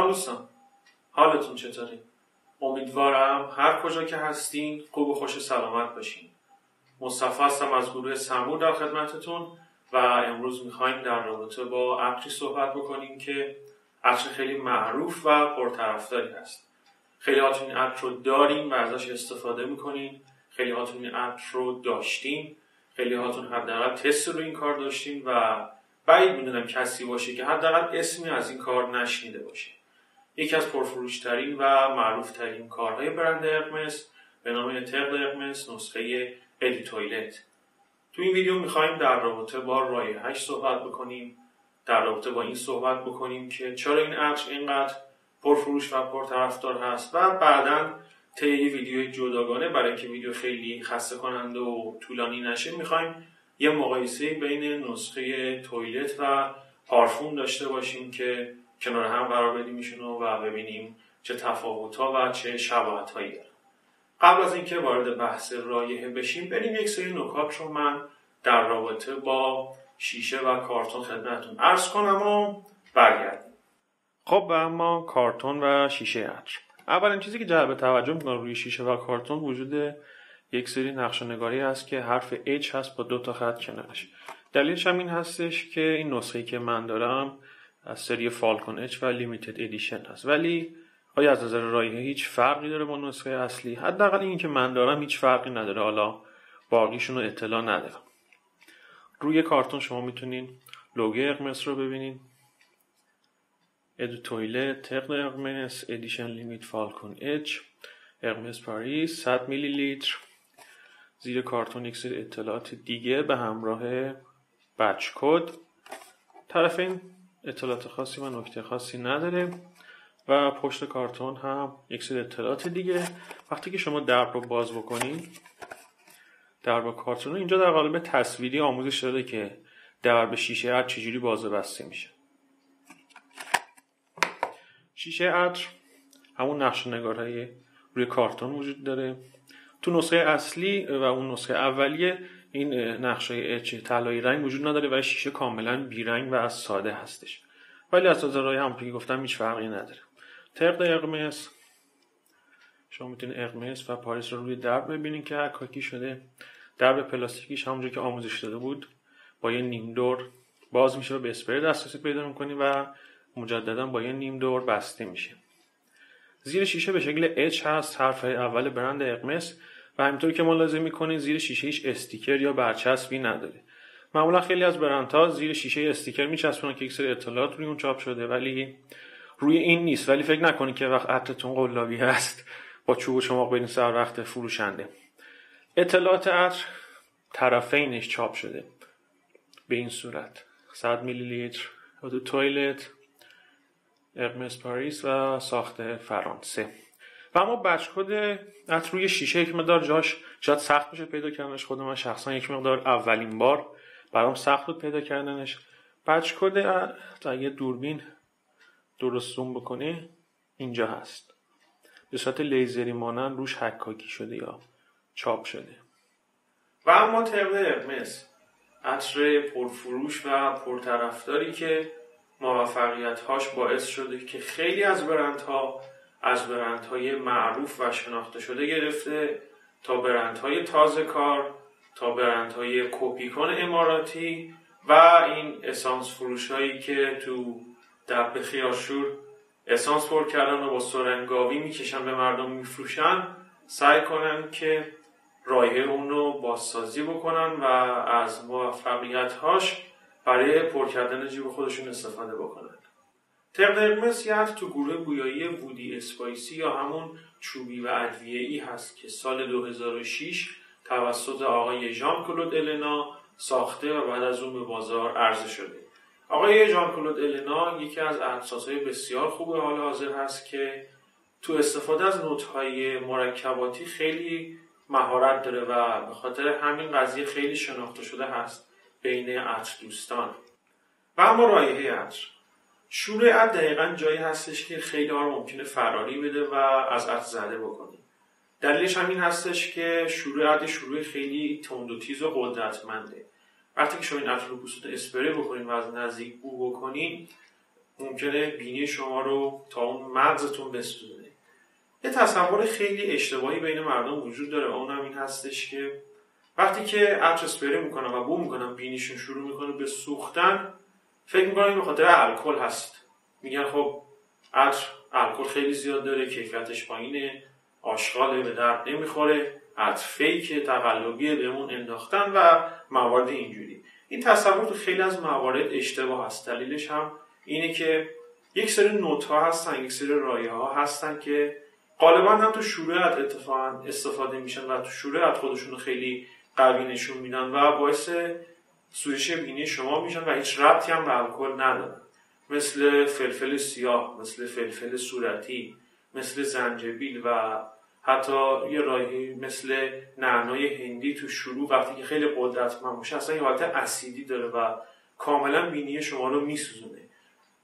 دوستان، حالتون چطوره؟ امیدوارم هر کجا که هستین خوب و خوش سلامت باشین. مصطفی هستم از گروه سمور در خدمتتون و امروز میخوایم در رابطه با عطری صحبت بکنیم که عطر خیلی معروف و پرطرفداری هست. خیلی هاتون این عطر رو دارین و ازش استفاده میکنین، خیلی هاتون این عطر رو داشتین، خیلی هاتون حداقل تست رو این کار داشتین و بعید میدونم کسی باشه که حداقل اسمی از این کار نشنیده باشه. یکی از پرفروشترین و معروفترین کارهای برند هرمس به نام ترد هرمس نسخه ادی تویلت. تو این ویدیو میخوایم در رابطه با رایحه‌اش صحبت بکنیم، در رابطه با این صحبت بکنیم که چرا این عطر اینقدر پرفروش و پرطرفدار هست و بعداً طی یه ویدیو جداگانه برای اینکه ویدیو خیلی خسته کننده و طولانی نشه میخوایم یه مقایسه بین نسخه تویلت و پارفوم داشته باشیم که کنار هم قرار بدیم ایشونو و ببینیم چه تفاوت‌ها و چه شباهت‌هایی داره. قبل از اینکه وارد بحث رایحه بشیم بریم یک سری نکات رو من در رابطه با شیشه و کارتون خدمتتون عرض کنم و برگردیم. خب و اما کارتون و شیشه عطر. اولین چیزی که جلب توجه می‌کنه روی شیشه و کارتون وجود یک سری نقشه‌نگاری هست که حرف H هست با 2 تا خط کنارش. دلیلش هم این هستش که این نسخه‌ای که من دارم از سری فالکون اچ و لیمیتد ادیشن هست، ولی آیا از نظر رایحه هیچ فرقی داره با نسخه اصلی؟ حداقل این که من دارم هیچ فرقی نداره، حالا باقیشون رو اطلاع ندارم. روی کارتون شما میتونین لوگوی هرمس رو ببینین، ادی تویلت، ترد هرمس، ادیشن لیمیت فالکون اچ، هرمس پاریس 100 میلی لیتر. زیر کارتون یک سری اطلاعات دیگه به همراه بچ کد. طرف این اطلاعات خاصی و نکته خاصی نداره و پشت کارتون هم یک سری اطلاعات دیگه. وقتی که شما درب رو باز بکنید، درب کارتون اینجا در قالب تصویری آموزش داده که درب شیشه عطر چجوری باز و بسته میشه. شیشه عطر همون نقشه‌نگارهای روی کارتون وجود داره. تو نسخه اصلی و اون نسخه اولیه این نقشه اچ طلایی رنگ وجود نداره و شیشه کاملا بیرنگ و از ساده هستش، ولی از نظر رایحه همونطور که گفتم هیچ فرقی نداره. ترد هرمس، شما میتونید هرمس و پاریس رو روی درب ببینید که حکاکی شده. درب پلاستیکیش همونجوری که آموزش داده بود با یه نیم دور باز میشه و به اسپری دسترسی پیدا میکنید و مجددا با یه نیم دور بسته میشه. زیر شیشه به شکل اچ هست، حرف اول برند هرمس، و همینطور که ملاحظه میکنید زیر شیشه هیچ استیکر یا برچسبی نداره. معمولا خیلی از برندها زیر شیشه استیکر میچسبونن که یک سری اطلاعات روی اون چاپ شده، ولی روی این نیست. ولی فکر نکنید که وقت عطرتون قلابی هست با چوب و چماق برین سر وقت فروشنده. اطلاعات عطر طرفینش چاپ شده به این صورت: 100 میلی لیتر، ادی تویلت، هرمس پاریس و ساخت فرانسه. و اما بچ کد عطر روی شیشه یک مقدار جاش شاید سخت بشه پیدا کردنش. خود من شخصا یک مقدار اولین بار برام سخت بود پیدا کردنش. بچ کد اگه دوربین درست زوم بکنه اینجا هست، به صورت لیزری مانند روش حکاکی شده یا چاپ شده. و اما ترد هرمس، عطر پرفروش و پرطرفداری که موفقیت‌هاش باعث شده که خیلی از برندهای معروف و شناخته شده گرفته تا برندهای تازه کار، تا برندهای کپیکن اماراتی و این اسانس فروشایی که تو درب خیارشور اسانس پر کردن و با سرنگاوی میکشن به مردم میفروشن، سعی کنن که رایحه اون رو بازسازی بکنن و از موفقیت‌هاش برای پر کردن جیب خودشون استفاده بکنن. ترد هرمس یه عطر تو گروه بویایی وودی اسپایسی یا همون چوبی و ادویه‌ای هست که سال 2006 توسط آقای ژان کلود النا ساخته و بعد از اون به بازار عرضه شده. آقای ژان کلود النا یکی از عطرسازهای بسیار خوب حال حاضر هست که تو استفاده از نوت‌های مرکباتی خیلی مهارت داره و به خاطر همین قضیه خیلی شناخته شده هست بین عطر دوستان. و اما رایحه عطر، شروع عطر دقیقاً جایی هستش که خیلی ها رو ممکنه فراری بده و از عطر زده بکنه. دلیلش هم این هستش که شروع عطر شروع خیلی تند و تیز و قدرتمنده. وقتی که شما این عطر رو به صورت اسپری بکنین و از نزدیک بو بکنین، ممکنه بینی شما رو تا اون مغزتون بسوزونه. یه تصور خیلی اشتباهی بین مردم وجود داره و اونم این هستش که وقتی که عطر اسپری میکنن و بو میکنن بینیشون شروع میکنه به سوختن، فکر میکنن این به خاطر الکل هست. میگن خب عطر الکل خیلی زیاد داره، کیفیتش پایینه، آشغاله، به درد نمیخوره، عطر فیک تقلبیه بهمون انداختن و موارد اینجوری. این تصور تو خیلی از موارد اشتباه هست. دلیلش هم اینه که یک سری نوت ها هستن، یک سری رایه ها هستن که غالبا هم تو شروع عطر اتفاقا استفاده میشن و تو شروع عطر خودشون خیلی قوی نشون میدن و باعث سوزش بینی شما میشن و هیچ ربطی هم به الکل ندارن. مثل فلفل سیاه، مثل فلفل صورتی، مثل زنجبیل و حتی یه رایحه مثل نعنای هندی تو شروع وقتی که خیلی قدرتمند باشه اصلا یه حالت اسیدی داره و کاملا بینی شما رو میسوزونه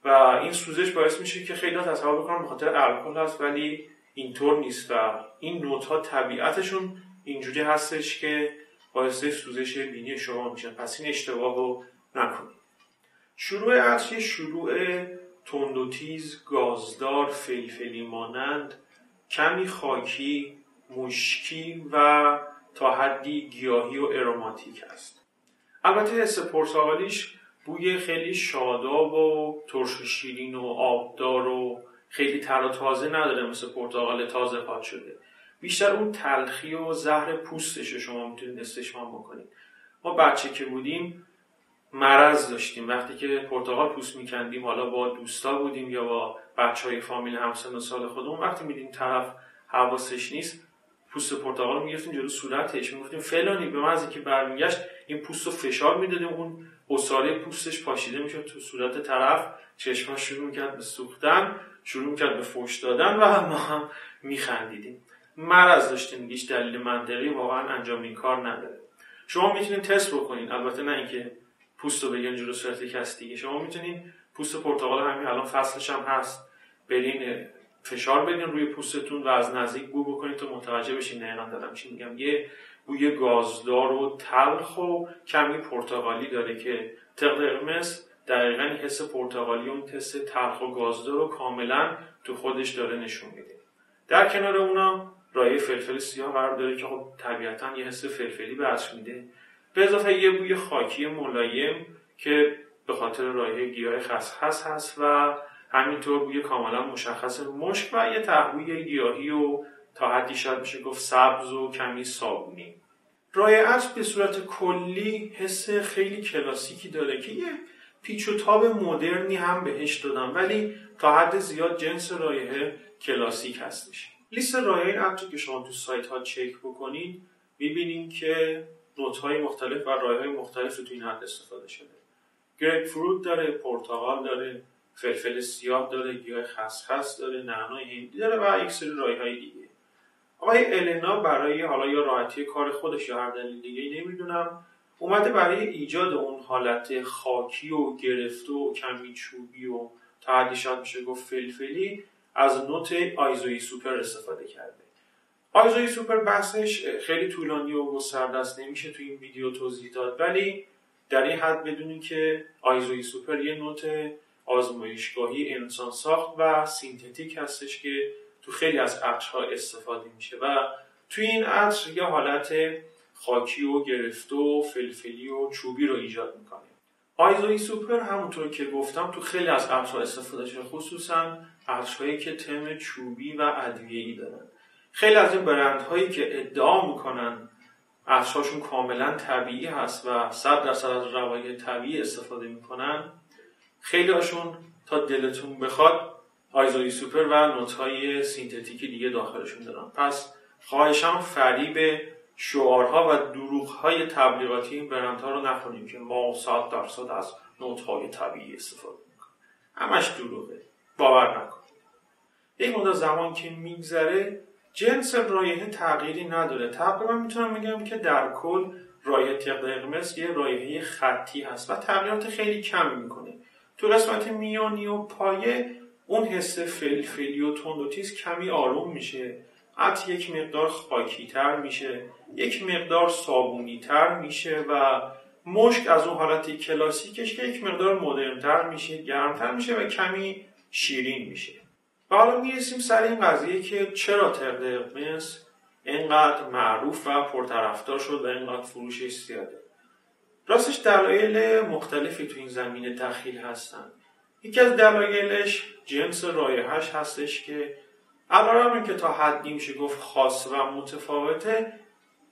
و این سوزش باعث میشه که خیلی تصور بکنن به خاطر الکل هست، ولی اینطور نیست و این نوت ها طبیعتشون اینجوری هستش که باعث سوزش بینی شما میشن. پس این اشتباه رو نکنید. شروع عطر یه شروع تند و تیز، گازدار، فلفلی مانند، کمی خاکی، مشکی و تا حدی گیاهی و اروماتیک است. البته حس پرتقالیش بوی خیلی شاداب و ترش و شیرین و آبدار و خیلی تر و تازه نداره مثل پرتقال تازه پاد شده. بیشتر اون تلخی و زهر پوستش رو شما میتونید استشمام بکنید. ما بچه که بودیم مرض داشتیم، وقتی که پرتقال پوست میکندیم، حالا با دوستا بودیم یا با بچهای فامیل همسن و سال خودمون، وقتی میدیم طرف حواسش نیست پوست پرتقال میگرفتیم جلو صورتش، میگفتیم فلانی، به محض که برمیگشت این پوست رو فشار میدادیم، اون عصاره پوستش پاشیده میشد تو صورت طرف، چشماش شروع میکرد به سوختن، شروع میکرد به فحش دادن و ما هم میخندیدیم. مرض داشتیم، هیچ دلیل منطقی واقعا انجام این کار نداره. شما میتونید تست بکنین، البته نه اینکه پوست رو بگیرین جلو صورت کسی دیگه. شما میتونین پوست پرتقال همین الان فصلش هم هست برین فشار بدین روی پوستتون و از نزدیک بو بکنید تا متوجه بشین دقیقاً دارم چی میگم. یه بوی گازدار و تلخ و کمی پرتقالی داره که طبق قرمز دقیقاً حس پرتقالی و اون حس تلخ و گازدار رو کاملا تو خودش داره نشون میده. در کنار اونا رایحه فلفل سیاه قرار داره که خب طبیعتاً یه حس فلفلی به عطر میده، به اضافه یه بوی خاکی ملایم که به خاطر رایحه گیاه خسخس هست و همینطور بوی کاملا مشخص مشک و یه تهویه گیاهی و تا حدی شاید میشه گفت سبز و کمی صابونی. رایحه عطر به صورت کلی حس خیلی کلاسیکی داره که یه پیچ و تاب مدرنی هم بهش دادم، ولی تا حد زیاد جنس رایحه کلاسیک هستش. لیست رایحه عطر که شما تو سایت ها چک بکنید میبینید که نوت‌های مختلف و رایحه‌های مختلف تو این حد استفاده شده. گریپ فروت داره، پرتقال داره، فلفل سیاه داره، گیاه خسخس داره، نعنای هندی داره و یک سری رایحه‌های دیگه. آقای النا برای حالا یا راحتی کار خودش یا هر دلیل دیگه نمیدونم اومده برای ایجاد اون حالت خاکی و گرفته و کمی چوبی و تا حدی شاید میشه گفت فلفلی از نوت آیزوئی سوپر استفاده کرده. آیزوئی سوپر بحثش خیلی طولانی و گسترده است، نمیشه تو این ویدیو توضیح داد، ولی در این حد بدونید که آیزوئی سوپر یه نوت آزمایشگاهی انسان ساخت و سینتتیک هستش که تو خیلی از عطرها استفاده میشه و توی این عطر یه حالت خاکی و گرفته و فلفلی و چوبی رو ایجاد میکنه. آیزوئی سوپر همونطور که گفتم تو خیلی از عطرها استفاده شده، خصوصا عطرهایی که طعم چوبی و ادویه‌ای دارن. خیلی از این برندهایی که ادعا میکنن عطرهاشون کاملا طبیعی هست و 100% از روایح طبیعی استفاده میکنن، خیلی هاشون تا دلتون بخواد آیزوئی سوپر و نوت‌های سینتتیکی دیگه داخلشون دارن. پس خواهشم فریب شعارها و دروغ‌های تبلیغاتی این برندها رو نخونیم که ما 100% از نوت‌های طبیعی استفاده میکنیم. همش دروغه، باور نکنید. یک مدت زمان که میگذره جنس رایحه تغییری نداره. تقریبا میتونم بگم که در کل رایحه طبق قرمز یه رایحه خطی هست و تغییرات خیلی کمی میکنه. تو قسمت میانی و پایه اون حس فلفلی و تند و تیز کمی آروم میشه، عطر یک مقدار خاکی تر میشه، یک مقدار صابونی تر میشه و مشک از اون حالتی کلاسیکش که یک مقدار مدرن‌تر میشه، گرمتر میشه و کمی شیرین میشه. و حالا میرسیم سر این قضیه که چرا ترد قرمز اینقدر معروف و پرطرفدار شد و اینقدر فروشش زیاده. راستش دلایل مختلفی تو این زمینه دخیل هستن. یکی از دلایلش جنس رایحه‌اش هستش که علیرغم اینکه تا حدی میشه گفت خاص و متفاوته،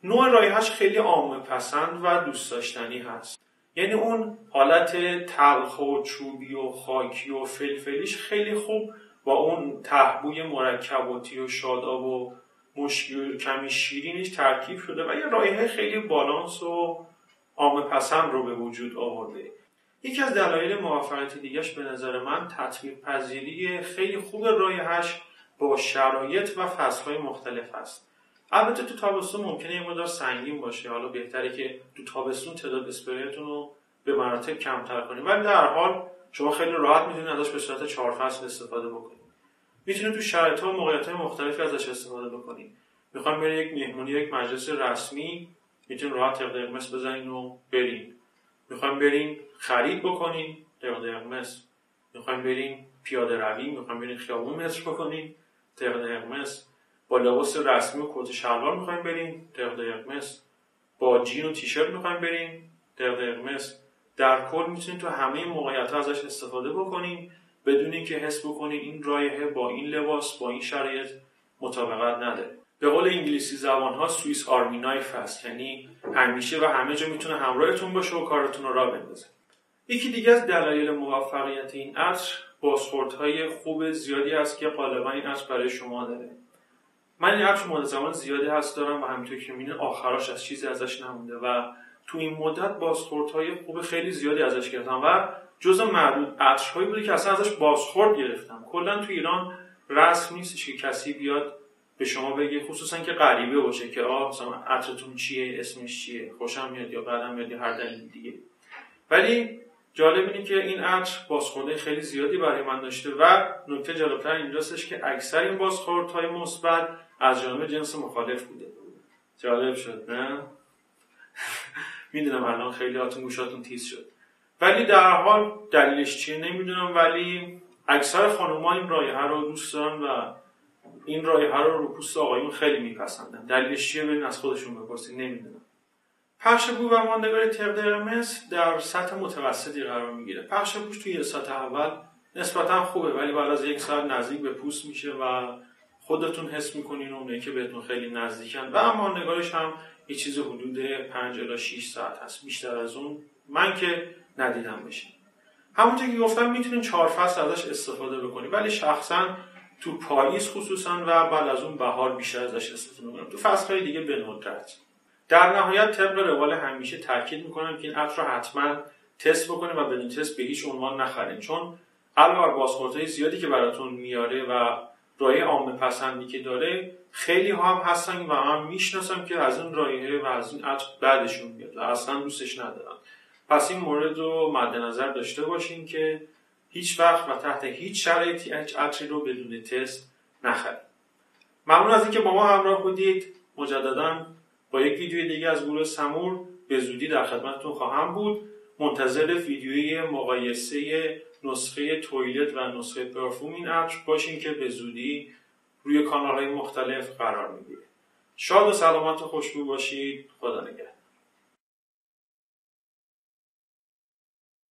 نوع رایحه‌اش خیلی عامه پسند و دوست داشتنی هست. یعنی اون حالت تلخ و چوبی و خاکی و فلفلیش خیلی خوب با اون تهبوی مرکباتی و شاداب و مشکی و کمی شیرینش ترکیب شده و یه رایحه خیلی بالانس و عامه پسند رو به وجود آورده. یکی از دلایل موفقیت دیگه‌اش به نظر من تطبیق پذیری خیلی خوب رایحه‌اش با شرایط و فصل‌های مختلف است. البته تو تابستون ممکنه یه مقدار سنگین باشه، حالا بهتره که تو تابستون تعداد اسپریتون رو به مراتب کمتر کنید، ولی در هر حال شما خیلی راحت میتونید ازش به صورت 4 فصل استفاده بکنید. میتونید تو شرایط‌ها و موقعیت‌های مختلفی ازش استفاده بکنید. میخوایم برید یک مهمونی، یک مجلس رسمی، میتونید راحت ترد قرمز بزنین و برین. میخوایم برین خرید بکنین، ترد قرمز. میخوایم برین پیاده روی، میخوایم برین خیابون متر بکنین، ترد قرمز. با لباس رسمی و کت شلوار میخوایم برین، ترد قرمز. با جین و تیشرت میخوایم برین، ترد قرمز. در کل میتونید تو همه موقعیت‌ها ازش استفاده بکنین بدون اینکه حس بکنین این رایحه با این لباس با این شرایط مطابقت نداره. به قول انگلیسی زبان‌ها سوئیس آرمی نایف هست، یعنی همیشه و همه جا میتونه همراهتون باشه و کارتون رو راه بندازه. یکی دیگه از دلایل موفقیت این عطر بازخوردهای خوب زیادی هست که غالبا این عطر برای شما داره. من این عطر مدت زمان زیادی هست دارم و همینطور که میبینید آخراش از چیزی ازش نمونده و تو این مدت بازخوردهای خوب خیلی زیادی ازش گرفتم و جزء معدود عطرهایی بوده که اصلا ازش بازخورد گرفتم. کلا تو ایران رسم نیست که کسی بیاد به شما بگه، خصوصا که غریبه باشه که مثلا عطرتون چیه، اسمش چیه، خوشم میاد یا بدم میاد یا هر دلیل دیگه. ولی جالب اینه که این عطر بازخورده خیلی زیادی برای من داشته و نکته جالبتر اینجاستش که اکثر این بازخوردهای مثبت از جانب جنس مخالف بوده. جالب شد نه؟ میدونم الان خیلی هاتون گوشاتون تیز شد، ولی در حال دلیلش چیه نمیدونم، ولی اکثر خانوما این رایحه رو دوست دارن و این رایحه رو پوست آقایون خیلی میپسندن. دلیلش چیه برین از خودشون بپرسید، نمیدونم. پخش بو و ماندگاری ترد قرمز در سطح متوسطی قرار میگیره. پخش بوش توی یه سطح اول نسبتا خوبه، ولی بعد از 1 ساعت نزدیک به پوست میشه و خودتون حس میکنین اونایی که بهتون خیلی نزدیکن و ماندگاریش هم یه چیز حدود 5 الی 6 ساعت هست. بیشتر از اون من که ندیدم بشه. همونطور که گفتم میتونین 4 فصل ازش استفاده بکنید، ولی شخصا تو پاییز خصوصا و بعد از اون بهار بیشتر ازش استفاده میکنم. تو فصل‌های دیگه به ندرت. در نهایت طبق روال همیشه تاکید میکنم که این عطر رو حتما تست بکنید و بدون تست به هیچ عنوان نخرید، چون علاوه بر بازخوردهای زیادی که براتون میاره و رایحه عامه پسندی که داره، خیلی ها هم هستن و من میشناسم که از این رایحه و از این عطر بعدشون میاد و اصلا دوستش ندارن. پس این مورد رو مد نظر داشته باشین که هیچ وقت و تحت هیچ شرایطی عطری رو بدون تست نخرید. ممنون از اینکه با ما همراه بودید. مجددا با یک ویدیوی دیگه از گروه سمور به زودی در خدمتتون خواهم بود. منتظر ویدیوی مقایسه نسخه تویلت و نسخه پرفوم این عطر باشین که به زودی روی کانال‌های مختلف قرار میگیره. شاد و سلامت و خوشبو باشید. خدا نگهدار.